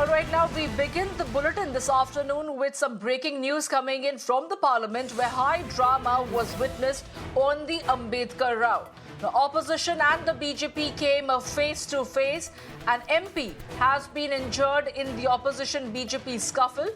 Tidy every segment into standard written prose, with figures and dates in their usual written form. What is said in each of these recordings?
All right, now we begin the bulletin this afternoon with some breaking news coming in from the Parliament, where high drama was witnessed on the Ambedkar Rao. The opposition and the BJP came face to face. An MP has been injured in the opposition BJP scuffle.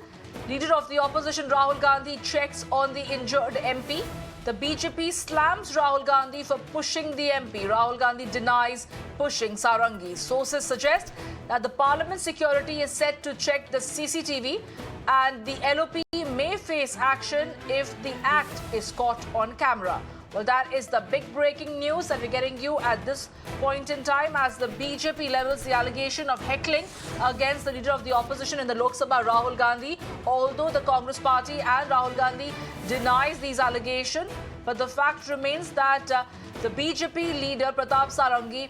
Leader of the opposition Rahul Gandhi checks on the injured MP. The BJP slams Rahul Gandhi for pushing the MP. Rahul Gandhi denies pushing Sarangi. Sources suggest that the Parliament security is set to check the CCTV and the LOP may face action if the act is caught on camera. Well, that is the big breaking news that we're getting you at this point in time as the BJP levels the allegation of heckling against the leader of the opposition in the Lok Sabha, Rahul Gandhi. Although the Congress party and Rahul Gandhi denies these allegations, but the fact remains that the BJP leader Pratap Sarangi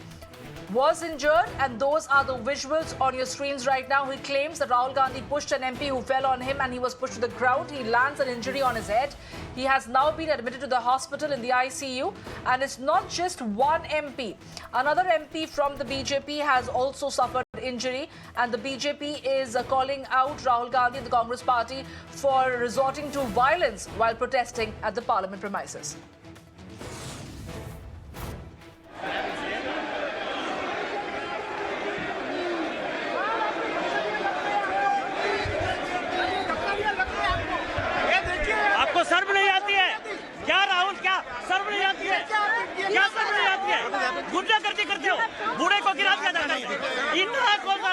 was injured, and those are the visuals on your screens right now. He claims that Rahul Gandhi pushed an MP who fell on him and he was pushed to the ground. He lands an injury on his head. He has now been admitted to the hospital in the ICU, and it's not just one MP. Another MP from the BJP has also suffered injury, and the BJP is calling out Rahul Gandhi and the Congress party for resorting to violence while protesting at the Parliament premises. सर्व नहीं आती है क्या राहुल? क्या सर्व नहीं आती है? क्या सर्व नहीं आती है? गुंडागर्दी करते हो, बूढ़े को गिरा दिया जाता है। इतना कौन सा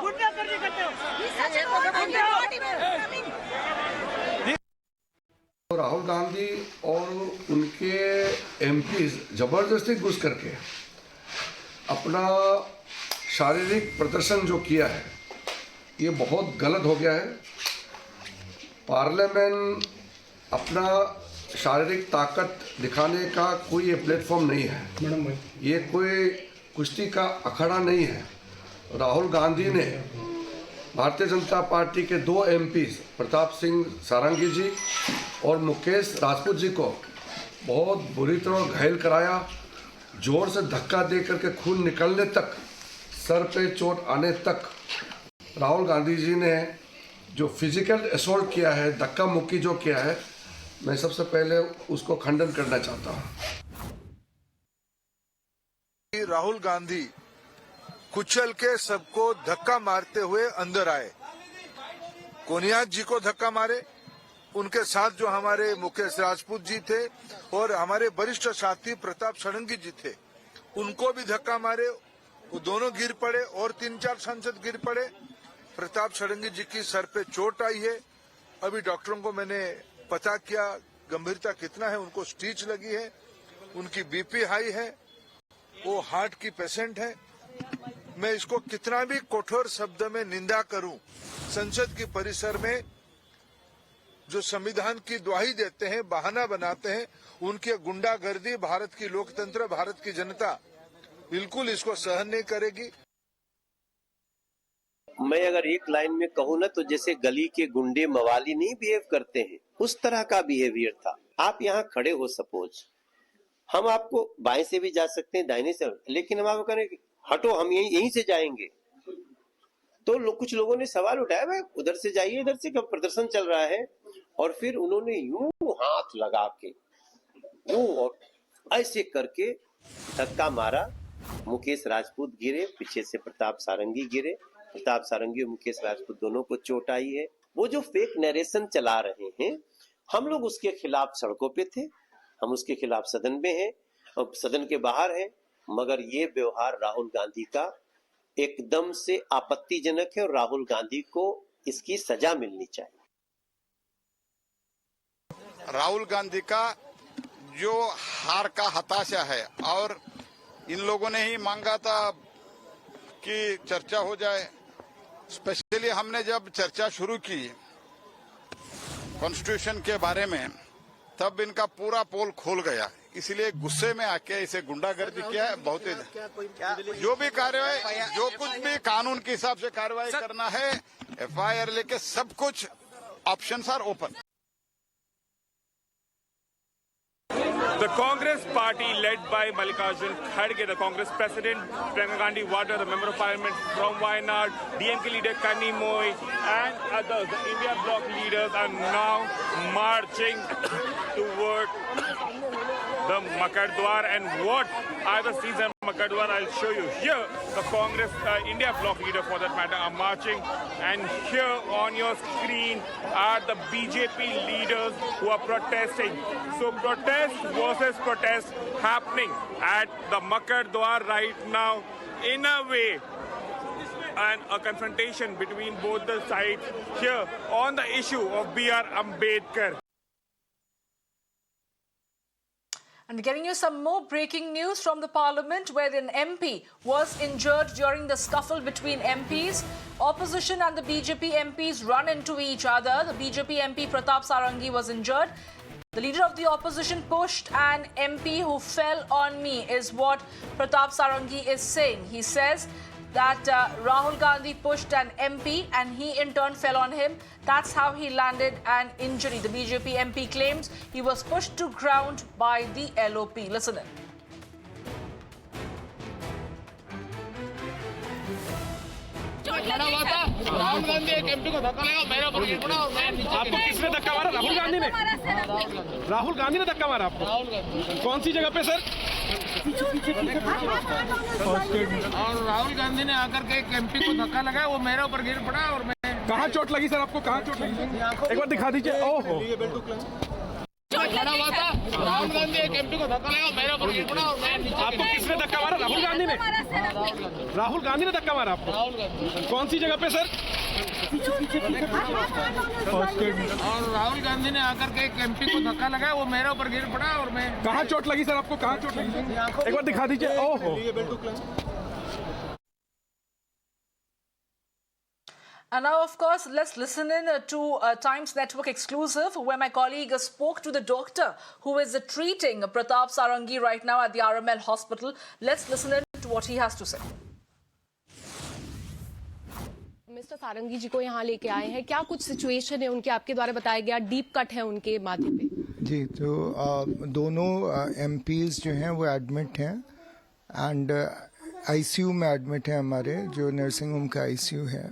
गुंडागर्दी करते हो? राहुल गांधी और उनके एमपीज जबरदस्ती घुस करके अपना शारीरिक प्रदर्शन जो किया है, ये बहुत गलत हो गया है। पार्लियामेंट अपना शारीरिक ताकत दिखाने का कोई ये प्लेटफॉर्म नहीं है। ये कोई कुश्ती का अखाड़ा नहीं है। राहुल गांधी ने भारतीय जनता पार्टी के दो एमपीज प्रताप सिंह सारंगी जी और मुकेश राजपूत जी को बहुत बुरी तरह घायल कराया। जोर से धक्का दे करके खून निकलने तक, सर पे चोट आने तक राहुल गांधी जी ने जो फिजिकल असॉल्ट किया है, धक्का मुक्की जो किया है, मैं सबसे पहले उसको खंडन करना चाहता हूं। राहुल गांधी कुचल के सबको धक्का मारते हुए अंदर आए, कोनियाक जी को धक्का मारे, उनके साथ जो हमारे मुकेश राजपूत जी थे और हमारे वरिष्ठ साथी प्रताप षडंगी जी थे, उनको भी धक्का मारे। वो दोनों गिर पड़े और 3-4 सांसद गिर पड़े। प्रताप षडंगी जी की सर पे चोट आई है। अभी डॉक्टरों को मैंने पता किया गंभीरता कितना है, उनको स्टिच लगी है, उनकी बीपी हाई है, वो हार्ट की पेशेंट है। मैं इसको कितना भी कठोर शब्द में निंदा करूं, संसद की परिसर में जो संविधान की दुहाई देते हैं, बहाना बनाते हैं, उनकी गुंडागर्दी भारत की लोकतंत्र, भारत की जनता बिल्कुल इसको सहन नहीं करेगी। मैं अगर एक लाइन में कहूँ ना, तो जैसे गली के गुंडे मवाली नहीं बिहेव करते हैं, उस तरह का बिहेवियर था। आप यहाँ खड़े हो, सपोज हम आपको बाएं से भी जा सकते हैं, दाहिने से, लेकिन हम आपको करें हटो, हम यहीं से जाएंगे, तो कुछ लोगों ने सवाल उठाया, भाई उधर से जाइए, इधर से कब प्रदर्शन चल रहा है। और फिर उन्होंने यूं हाथ लगा के यूं और ऐसे करके धक्का मारा। मुकेश राजपूत गिरे, पीछे से प्रताप सारंगी गिरे। प्रताप सारंगी और मुकेश राजपूत दोनों को चोट आई है। वो जो फेक नरेशन चला रहे हैं, हम लोग उसके खिलाफ सड़कों पे थे, हम उसके खिलाफ सदन में हैं और सदन के बाहर हैं, मगर ये व्यवहार राहुल गांधी का एकदम से आपत्तिजनक है और राहुल गांधी को इसकी सजा मिलनी चाहिए। राहुल गांधी का जो हार का हताशा है, और इन लोगों ने ही मांगा था कि चर्चा हो जाए। स्पेशली हमने जब चर्चा शुरू की कॉन्स्टिट्यूशन के बारे में, तब इनका पूरा पोल खोल गया, इसलिए गुस्से में आके इसे गुंडागर्दी किया है। बहुत ही जो भी कार्रवाई, जो कुछ भी कानून के हिसाब से कार्रवाई करना है, एफआईआर लेके सब कुछ options are open. The Congress party led by Mallikarjun Kharge, the Congress president, Priyanka Gandhi Vadra, the member of parliament from Wayanad, DMK leader Kanni Moy, and others, the India bloc leaders are now marching toward the Makardwar. And what are the scenes in Makardwar? I'll show you. Here, the Congress, India bloc leader for that matter, are marching. And here on your screen are the BJP leaders who are protesting. So protest versus protest happening at the Makardwar right now in a way, and a confrontation between both the sides here on the issue of B.R. Ambedkar. And getting you some more breaking news from the parliament, where an MP was injured during the scuffle between MPs. Opposition and the BJP MPs run into each other. The BJP MP Pratap Sarangi was injured. The leader of the opposition pushed an MP who fell on me, is what Pratap Sarangi is saying. He says that Rahul Gandhi pushed an MP and he in turn fell on him. That's how he landed an injury. The BJP MP claims he was pushed to ground by the LOP. Listen in. खड़ा हुआ था, राहुल गांधी एक MP को धक्का लगा, मेरे ऊपर गिर पड़ा और मैं नीचे आपको किसने धक्का मारा? राहुल गांधी ने? राहुल गांधी ने धक्का मारा आपको? राहुल गांधी। कौन सी जगह पे सर? और राहुल गांधी ने आकर के एक एमपी को धक्का लगाया, वो मेरे ऊपर गिर पड़ा और मैं। कहाँ चोट लगी सर आपको? कहाँ चोट लगी? एक बार दिखा दीजिए। ओहो। खड़ा हुआ था, राहुल गांधी एक एमपी को धक्का लगा, मेरे ऊपर गिर पड़ा और मैं नीचे। आपको किसने धक्का मारा? राहुल गांधी ने? राहुल गांधी ने धक्का मारा आपको? राहुल गांधी। कौन सी जगह पे सर? और राहुल गांधी ने आकर के एक एमपी को धक्का लगाया, वो मेरे ऊपर गिर पड़ा और मैं। कहाँ चोट लगी सर आपको? कहाँ चोट लगी? एक बार दिखा दीजिए। ओहो। And now, of course, let's listen in to Times Network exclusive, where my colleague spoke to the doctor who is treating Pratap Sarangi right now at the RML hospital. Let's listen in to what he has to say. Mister Sarangi ji को यहाँ लेके आए हैं, क्या कुछ situation है उनके, आपके द्वारा बताया गया डीप कट है उनके माथे पे? जी, तो दोनों एमपीज जो हैं वो एडमिट हैं एंड आईसीयू में एडमिट हैं हमारे, जो नर्सिंग होम का आईसीयू है।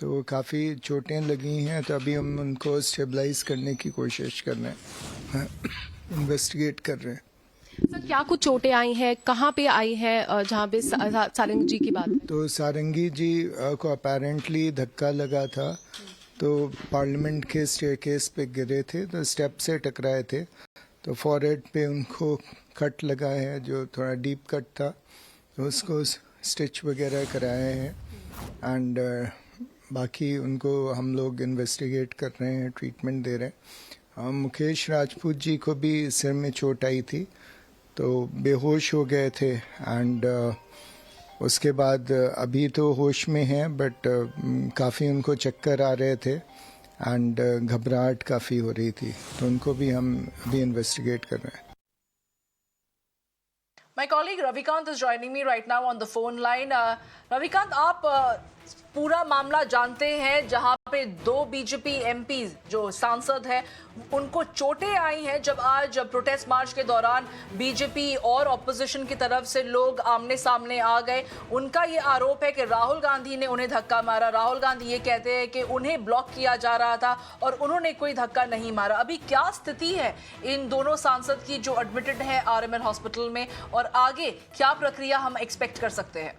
तो काफ़ी चोटें लगी हैं, तो अभी हम उनको स्टेबलाइज करने की कोशिश कर रहे हैं, इन्वेस्टिगेट कर रहे हैं। सर, क्या कुछ चोटें आई हैं, कहाँ पे आई हैं जहाँ पे सारंगी जी की बात? तो सारंगी जी को अपेरेंटली धक्का लगा था, तो पार्लियामेंट के स्टेयरकेस पे गिरे थे, तो स्टेप से टकराए थे, तो फॉरहेड पे उनको कट लगा है, जो थोड़ा डीप कट था, तो उसको स्टिच वगैरह कराए हैं एंड बाकी उनको हम लोग इन्वेस्टिगेट कर रहे हैं, ट्रीटमेंट दे रहे हैं। मुकेश राजपूत जी को भी सिर में चोट आई थी, तो बेहोश हो गए थे एंड उसके बाद अभी तो होश में हैं, बट काफ़ी उनको चक्कर आ रहे थे एंड घबराहट काफ़ी हो रही थी, तो उनको भी हम अभी इन्वेस्टिगेट कर रहे हैं। My colleague Ravikant is joining me right now on the phone line. Ravikant, आप पूरा मामला जानते हैं, जहां पे दो बीजेपी एमपी जो सांसद हैं उनको चोटें आई हैं जब आज प्रोटेस्ट मार्च के दौरान बीजेपी और ऑपोजिशन की तरफ से लोग आमने सामने आ गए। उनका ये आरोप है कि राहुल गांधी ने उन्हें धक्का मारा। राहुल गांधी ये कहते हैं कि उन्हें ब्लॉक किया जा रहा था और उन्होंने कोई धक्का नहीं मारा। अभी क्या स्थिति है इन दोनों सांसद की जो एडमिटेड है आरएमएल हॉस्पिटल में, और आगे क्या प्रक्रिया हम एक्सपेक्ट कर सकते हैं?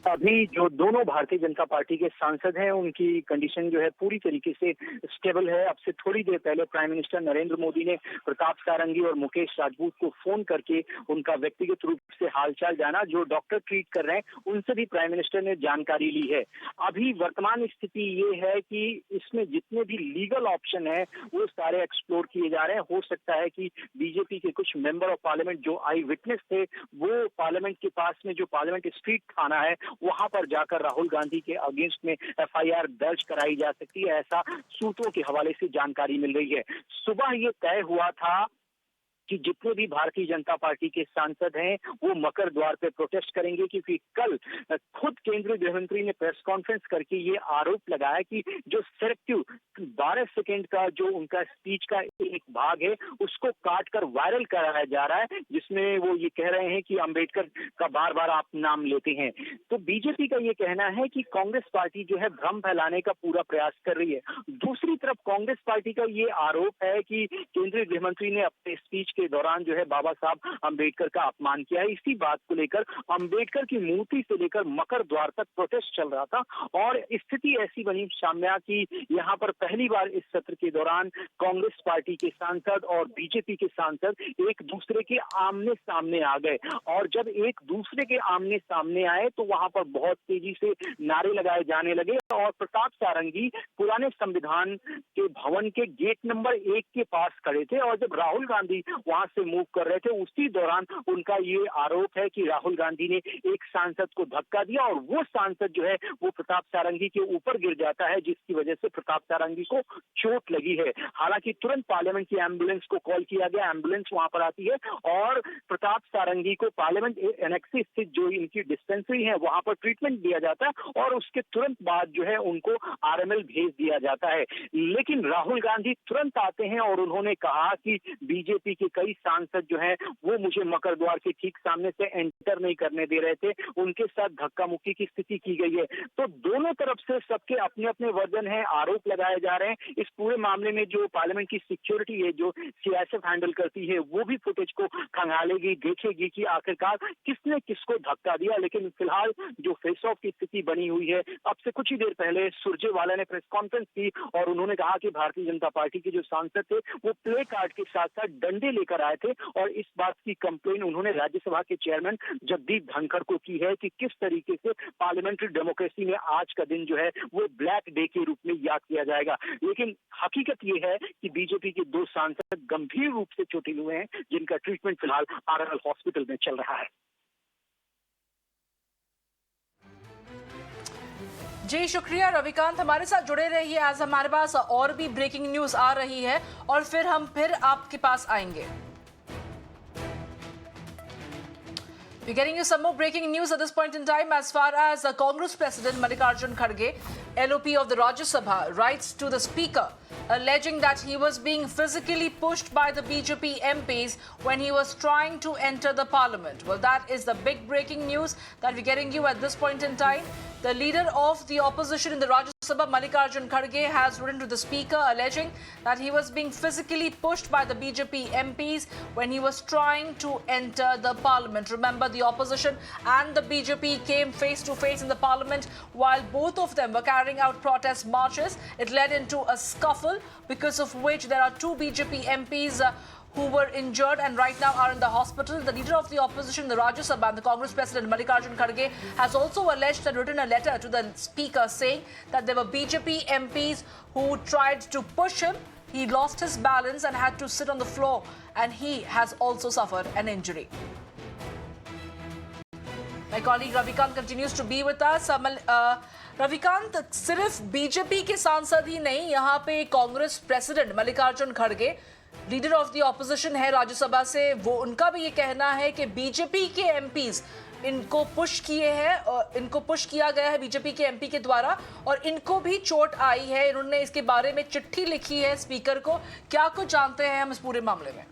अभी जो दोनों भारतीय जनता पार्टी के सांसद हैं उनकी कंडीशन जो है पूरी तरीके से स्टेबल है। अब से थोड़ी देर पहले प्राइम मिनिस्टर नरेंद्र मोदी ने प्रताप सारंगी और मुकेश राजपूत को फोन करके उनका व्यक्तिगत रूप से हालचाल जाना। जो डॉक्टर ट्रीट कर रहे हैं उनसे भी प्राइम मिनिस्टर ने जानकारी ली है। अभी वर्तमान स्थिति ये है कि इसमें जितने भी लीगल ऑप्शन है वो सारे एक्सप्लोर किए जा रहे हैं। हो सकता है कि बीजेपी के कुछ मेंबर ऑफ पार्लियामेंट जो आई विटनेस थे वो पार्लियामेंट के पास में जो पार्लियामेंट स्ट्रीट थाना है वहां पर जाकर राहुल गांधी के अगेंस्ट में एफआईआर दर्ज कराई जा सकती है, ऐसा सूत्रों के हवाले से जानकारी मिल रही है। सुबह ये तय हुआ था कि जितने भी भारतीय जनता पार्टी के सांसद हैं वो मकर द्वार पे प्रोटेस्ट करेंगे, क्योंकि कल खुद केंद्रीय गृह मंत्री ने प्रेस कॉन्फ्रेंस करके ये आरोप लगाया कि जो सिलेक्टिव 12 सेकंड का जो उनका स्पीच का एक भाग है उसको काट कर वायरल कराया जा रहा है, जिसमें वो ये कह रहे हैं कि अंबेडकर का बार बार आप नाम लेते हैं। तो बीजेपी का ये कहना है कि कांग्रेस पार्टी जो है भ्रम फैलाने का पूरा प्रयास कर रही है। दूसरी तरफ कांग्रेस पार्टी का ये आरोप है कि केंद्रीय गृह मंत्री ने अपने स्पीच के दौरान जो है बाबा साहब अंबेडकर का अपमान किया है। इसी बात को लेकर अंबेडकर की मूर्ति से लेकर मकर द्वार तक प्रोटेस्ट चल रहा था और स्थिति ऐसी बनी शाम्या की यहाँ पर पहली बार इस सत्र के दौरान कांग्रेस पार्टी के सांसद और बीजेपी के सांसद एक दूसरे के आमने सामने आ गए और जब एक दूसरे के आमने सामने आए तो वहां पर बहुत तेजी से नारे लगाए जाने लगे और प्रताप सारंगी पुराने संविधान के भवन के गेट नंबर 1 के पास खड़े थे और जब राहुल गांधी वहां से मूव कर रहे थे उसी दौरान उनका ये आरोप है कि राहुल गांधी ने एक सांसद को धक्का दिया और वो सांसद जो है वो प्रताप सारंगी के ऊपर गिर जाता है, जिसकी वजह से प्रताप सारंगी को चोट लगी है। हालांकि तुरंत पार्लियामेंट की एम्बुलेंस को कॉल किया गया, एम्बुलेंस वहां पर आती है और प्रताप सारंगी को पार्लियामेंट एनेक्स स्थित जो इनकी डिस्पेंसरी है वहां पर ट्रीटमेंट दिया जाता है और उसके तुरंत बाद जो है उनको आरएमएल भेज दिया जाता है। लेकिन राहुल गांधी तुरंत आते हैं और उन्होंने कहा कि बीजेपी के कई सांसद जो हैं वो मुझे मकर द्वार के ठीक सामने से एंटर नहीं करने दे रहे थे, उनके साथ धक्का मुक्की की स्थिति की गई है। तो दोनों तरफ से सबके अपने अपने वर्जन हैं, आरोप लगाए जा रहे हैं। इस पूरे मामले में जो पार्लियामेंट की सिक्योरिटी है जो सीआईएसएफ हैंडल करती है वो भी फुटेज को खंगालेगी, देखेगी कि आखिरकार किसने किसको धक्का दिया। लेकिन फिलहाल जो फेस ऑफ की स्थिति बनी हुई है, अब से कुछ ही देर पहले सुरजेवाला ने प्रेस कॉन्फ्रेंस की और उन्होंने कहा कि भारतीय जनता पार्टी के जो सांसद थे वो प्ले कार्ड के साथ साथ डंडे लेकर आए थे और इस बात की कंप्लेन उन्होंने राज्यसभा के चेयरमैन जगदीप धनखड़ को की है कि किस तरीके से पार्लियामेंट्री डेमोक्रेसी में आज का दिन जो है वो ब्लैक डे के रूप में याद किया जाएगा। लेकिन हकीकत ये है कि बीजेपी के 2 सांसद गंभीर रूप से चोटिल हुए हैं, जिनका ट्रीटमेंट फिलहाल आरएमएल हॉस्पिटल में चल रहा है। जी शुक्रिया रविकांत, हमारे साथ जुड़े रहिए। आज हमारे पास और भी ब्रेकिंग न्यूज आ रही है और फिर हम आपके पास आएंगे। We're getting you some more breaking news at this point in time as far as Congress President Mallikarjun Kharge, LOP of the Rajya Sabha, writes to the Speaker alleging that he was being physically pushed by the BJP MPs when he was trying to enter the parliament. Well, that is the big breaking news that we're getting you at this point in time. The leader of the opposition in the Rajya Sabha, Mallikarjun Kharge, has written to the Speaker alleging that he was being physically pushed by the BJP MPs when he was trying to enter the parliament. Remember, the opposition and the BJP came face to face in the parliament while both of them were carrying out protest marches. It led into a scuffle, because of which there are 2 BJP MPs who were injured and right now are in the hospital. The leader of the opposition, the Rajya Sabha, and the Congress President Mallikarjun Kharge, has also alleged and written a letter to the Speaker saying that there were BJP MPs who tried to push him. He lost his balance and had to sit on the floor, and he has also suffered an injury. My colleague Ravikant continues to be with us. Ravikant, सिर्फ BJP के सांसद ही नहीं, यहाँ पे Congress president Mallikarjun खड़गे, leader of the opposition है राज्यसभा से, वो उनका भी ये कहना है कि बीजेपी के एमपीज इनको पुश किए हैं और इनको पुश किया गया है बीजेपी के एमपी के द्वारा और इनको भी चोट आई है। इन्होंने इसके बारे में चिट्ठी लिखी है स्पीकर को। क्या कुछ जानते हैं हम इस पूरे मामले में?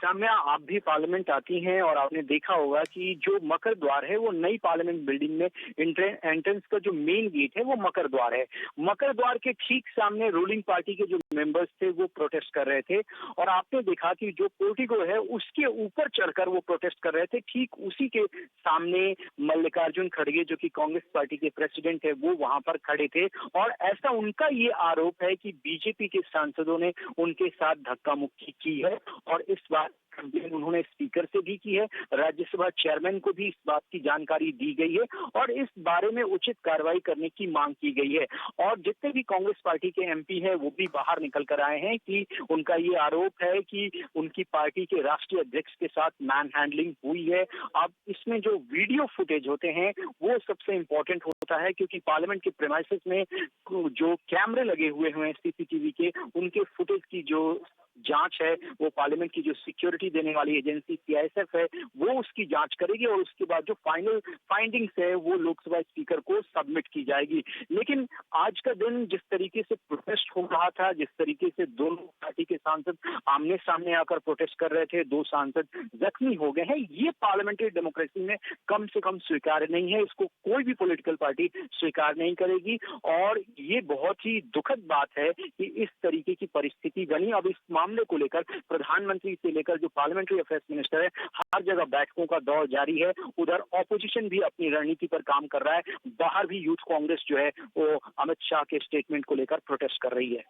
साम्या, आप भी पार्लियामेंट आती हैं और आपने देखा होगा कि जो मकर द्वार है वो नई पार्लियामेंट बिल्डिंग में एंट्रेंस का जो मेन गेट है वो मकर द्वार है। मकर द्वार के ठीक सामने रूलिंग पार्टी के जो मेंबर्स थे वो प्रोटेस्ट कर रहे थे और आपने देखा कि जो पोर्टिको है उसके ऊपर चढ़कर वो प्रोटेस्ट कर रहे थे। ठीक उसी के सामने मल्लिकार्जुन खड़गे, जो कि कांग्रेस पार्टी के प्रेसिडेंट है, वो वहां पर खड़े थे और ऐसा उनका ये आरोप है कि बीजेपी के सांसदों ने उनके साथ धक्का मुक्की की है और इस बार कंप्लेन उन्होंने स्पीकर से भी की है, राज्यसभा चेयरमैन को भी इस बात की जानकारी दी गई है और इस बारे में उचित कार्रवाई करने की मांग की गई है। और जितने भी कांग्रेस पार्टी के एमपी हैं वो भी बाहर निकल कर आए हैं कि उनका ये आरोप है कि उनकी पार्टी के राष्ट्रीय अध्यक्ष के साथ मैन हैंडलिंग हुई है। अब इसमें जो वीडियो फुटेज होते हैं वो सबसे इम्पोर्टेंट होता है, क्योंकि पार्लियामेंट के प्रेमाइसेस में जो कैमरे लगे हुए हैं सीसीटीवी के, उनके फुटेज की जो जांच है वो पार्लियामेंट की जो सिक्योरिटी देने वाली एजेंसी सीआईएसएफ है वो उसकी जांच करेगी और उसके बाद जो फाइनल फाइंडिंग्स है वो लोकसभा स्पीकर को सबमिट की जाएगी। लेकिन आज का दिन जिस तरीके से प्रोटेस्ट हो रहा था, जिस तरीके से दोनों पार्टी के सांसद आमने सामने आकर प्रोटेस्ट कर रहे थे, 2 सांसद जख्मी हो गए हैं, ये पार्लियामेंट्री डेमोक्रेसी में कम से कम स्वीकार्य नहीं है। इसको कोई भी पॉलिटिकल पार्टी स्वीकार नहीं करेगी और ये बहुत ही दुखद बात है कि इस तरीके की परिस्थिति बनी। अब इस मामले को लेकर प्रधानमंत्री से लेकर जो पार्लियामेंट्री अफेयर्स मिनिस्टर है, हर जगह बैठकों का दौर जारी है। उधर ऑपोजिशन भी अपनी रणनीति पर काम कर रहा है। बाहर भी यूथ कांग्रेस जो है वो अमित शाह के स्टेटमेंट को लेकर प्रोटेस्ट कर रही है।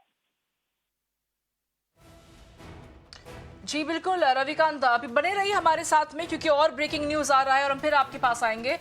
जी बिल्कुल रविकांत, आप बने रहिए हमारे साथ में क्योंकि और ब्रेकिंग न्यूज आ रहा है और हम फिर आपके पास आएंगे।